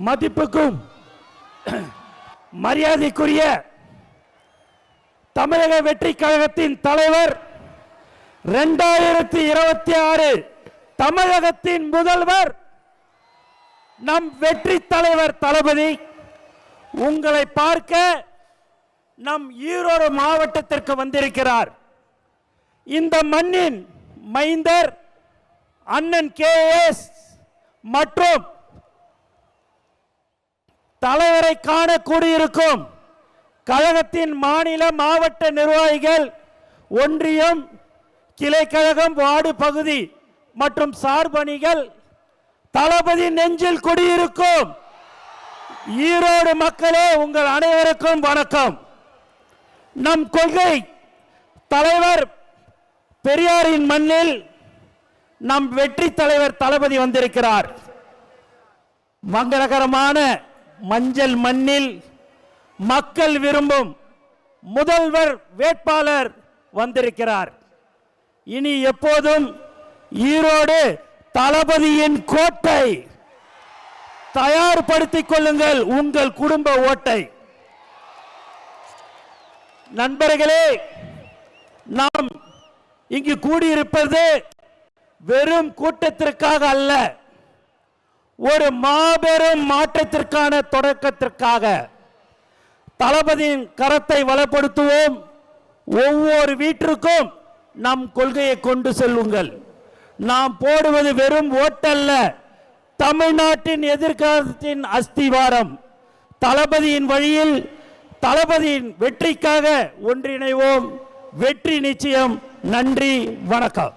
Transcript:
மதிப்புக்கும் மரியாதைக்குரிய தமிழக வெற்றி கழகத்தின் தலைவர், 2026 தமிழகத்தின் முதல்வர், நம் வெற்றி தலைவர் தளபதி உங்களை பார்க்க நம் ஈரோடு மாவட்டத்திற்கு வந்திருக்கிறார். இந்த மண்ணின் மைந்தர் அண்ணன் KS மற்றும் தலைவரை காண கூடியிருக்கும் கழகத்தின் மாநில மாவட்ட நிர்வாகிகள், ஒன்றியம், கிளைக்கழகம், வார்டு பகுதி மற்றும் சார்பணிகள், தளபதி நெஞ்சில் குடியிருக்கும் ஈரோடு மக்களே, உங்கள் அனைவருக்கும் வணக்கம். நம் கொள்கை தலைவர் பெரியாரின் மண்ணில் நம் வெற்றி தலைவர் தளபதி வந்திருக்கிறார். மங்களகரமான மஞ்சள் மண்ணில் மக்கள் விரும்பும் முதல்வர் வேட்பாளர் வந்திருக்கிறார். இனி எப்போதும் ஈரோடு தளபதியின் கோட்டை. தயார்படுத்திக் கொள்ளுங்கள் உங்கள் குடும்ப ஓட்டை. நண்பர்களே, நாம் இங்கு கூடியிருப்பது வெறும் கூட்டத்திற்காக அல்ல, ஒரு மாபெரும் மாற்றத்திற்கான தொடக்கத்திற்காக. தளபதியின் கரத்தை வளப்படுத்துவோம். ஒவ்வொரு வீட்டிற்கும் நம் கொள்கையை கொண்டு செல்லுங்கள். நாம் போடுவது வெறும் ஓட்டல்ல, தமிழ்நாட்டின் எதிர்காலத்தின் அஸ்திவாரம். தளபதியின் வழியில் தளபதியின் வெற்றிக்காக ஒன்றிணைவோம். வெற்றி நிச்சயம். நன்றி, வணக்கம்.